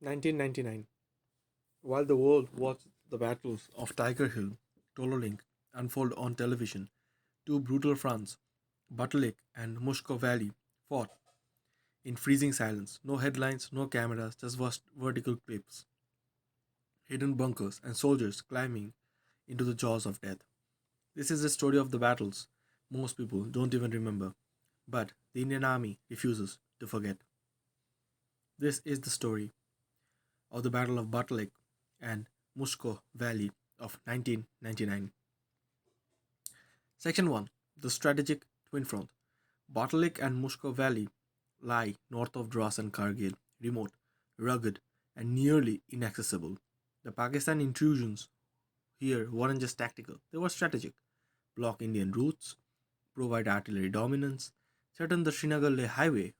1999. While the world watched the battles of Tiger Hill, Tololing unfold on television, two brutal fronts, Batalik and Mushkoh Valley, fought in freezing silence. No headlines, no cameras, just vast vertical clips, hidden bunkers, and soldiers climbing into the jaws of death. This is the story of the battles most people don't even remember, but the Indian Army refuses to forget. This is the story of the Battle of Batalik and Mushkoh Valley of 1999. Section 1. The Strategic Twin Front. Batalik and Mushkoh Valley lie north of Drass and Kargil, remote, rugged, and nearly inaccessible. The Pakistan intrusions here weren't just tactical, they were strategic. Block Indian routes, provide artillery dominance, threaten the Srinagar Leh highway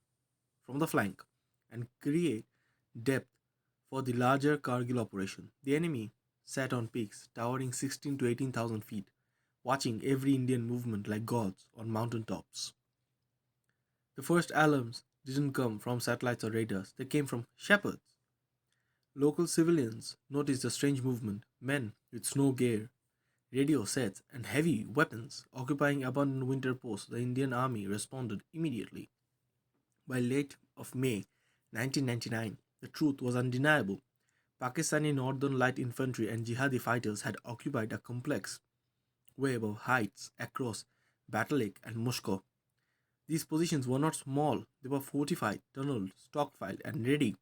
from the flank, and create depth for the larger Kargil operation. The enemy sat on peaks towering 16 to 18,000 feet, watching every Indian movement like gods on mountain tops. The first alarms didn't come from satellites or radars, they came from shepherds. Local civilians noticed the strange movement, men with snow gear, radio sets, and heavy weapons occupying abandoned winter posts. The Indian army responded immediately. By late of May 1999, the truth was undeniable. Pakistani Northern Light Infantry and jihadi fighters had occupied a complex web of heights across Batalik and Mushkoh. These positions were not small, they were fortified, tunneled, stockpiled, and ready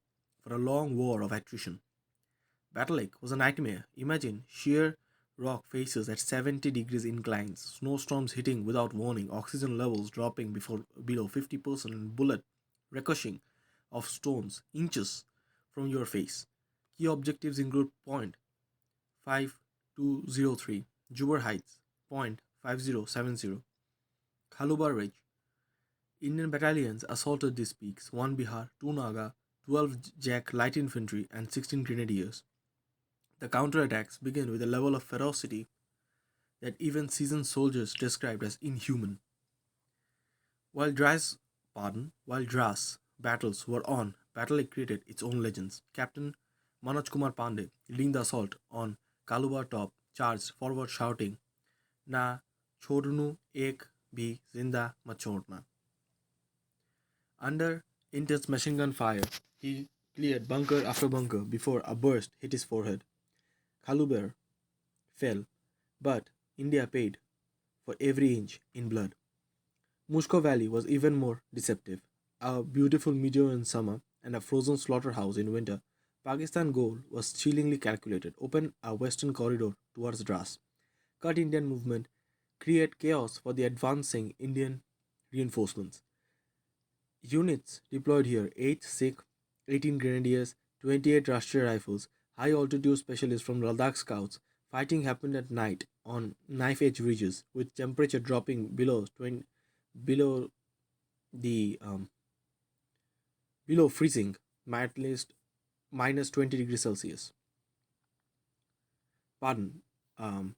for a long war of attrition. Batalik was a nightmare. Imagine sheer rock faces at 70 degrees inclines, snowstorms hitting without warning, oxygen levels dropping below 50%, and bullet ricocheting off stones inches from your face. Key objectives include Point 5203, Jubar Heights, Point 5070, Khalubar Ridge. Indian battalions assaulted these peaks, 1 Bihar, 2 Naga, 12 Jack light infantry, and 16 grenadiers. The counterattacks began with a level of ferocity that even seasoned soldiers described as inhuman. While Drass battles were on, Batalik created its own legends. Captain Manoj Kumar Pandey, leading the assault on Khalubar top, charged forward shouting, "Na chhodnu ek bhi zinda mat chhodna." Under intense machine gun fire, he cleared bunker after bunker before a burst hit his forehead. Khalubar fell, but India paid for every inch in blood. Mushkoh Valley was even more deceptive. A beautiful meadow in summer and a frozen slaughterhouse in winter, Pakistan's goal was chillingly calculated: open a western corridor towards Dras, cut Indian movement, create chaos for the advancing Indian reinforcements. Units deployed here: 8 Sikh, 18 Grenadiers, 28 Rashtriya Rifles, high altitude specialists from Ladakh Scouts. Fighting happened at night on knife edge ridges with temperature dropping below the below freezing by at least minus 20 degrees Celsius. Pardon, um,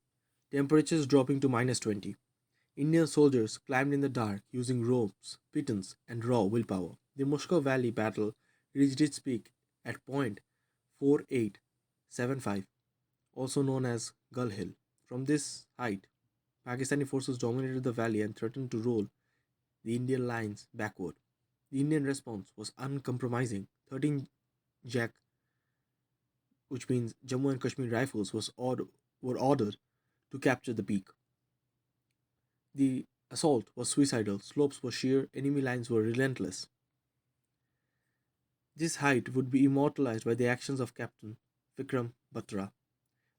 temperatures dropping to minus 20. Indian soldiers climbed in the dark using ropes, pitons, and raw willpower. The Mushkoh Valley battle reached its peak at point 4875, also known as Gull Hill. From this height, Pakistani forces dominated the valley and threatened to roll the Indian lines backward. The Indian response was uncompromising. 13 Jack, which means Jammu and Kashmir rifles, were ordered to capture the peak. The assault was suicidal, slopes were sheer, enemy lines were relentless. This height would be immortalized by the actions of Captain Vikram Batra,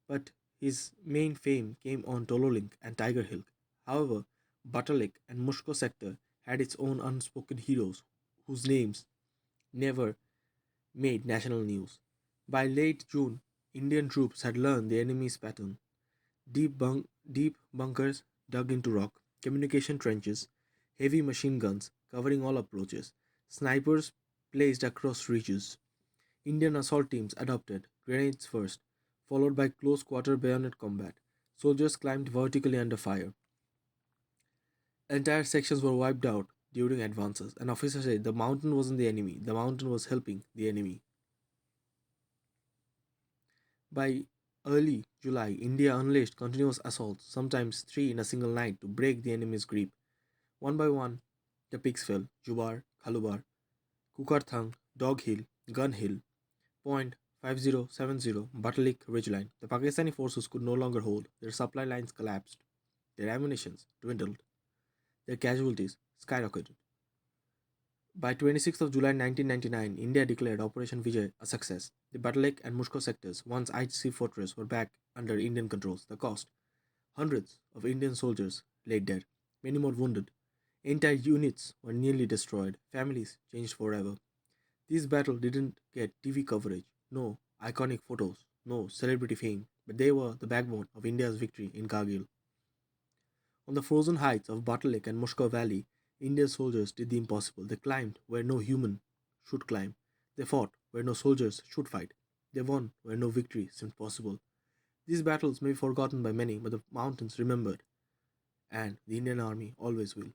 but his main fame came on Tololing and Tiger Hill. However, Batalik and Mushkoh sector had its own unspoken heroes whose names never made national news. By late June, Indian troops had learned the enemy's pattern: deep bunkers dug into rock, communication trenches, heavy machine guns covering all approaches, snipers placed across ridges. Indian assault teams adopted grenades first, followed by close quarter bayonet combat. Soldiers climbed vertically under fire. Entire sections were wiped out during advances. An officer said the mountain wasn't the enemy, the mountain was helping the enemy. By early July, India unleashed continuous assaults, sometimes three in a single night, to break the enemy's grip. One by one, the peaks fell: Jubar, Khalubar, Kukarthang, Dog Hill, Gun Hill, Point 5070, Batalik ridgeline. The Pakistani forces could no longer hold. Their supply lines collapsed. Their ammunitions dwindled. Their casualties skyrocketed. By 26th of July 1999, India declared Operation Vijay a success. The Batalik and Mushkoh sectors, once IC fortress, were back under Indian controls. The cost: hundreds of Indian soldiers lay dead, many more wounded. Entire units were nearly destroyed. Families changed forever. This battle didn't get TV coverage, no iconic photos, no celebrity fame, but they were the backbone of India's victory in Kargil. On the frozen heights of Batalik and Mushkoh Valley, Indian soldiers did the impossible. They climbed where no human should climb. They fought where no soldiers should fight. They won where no victory seemed possible. These battles may be forgotten by many, but the mountains remembered, and the Indian army always will.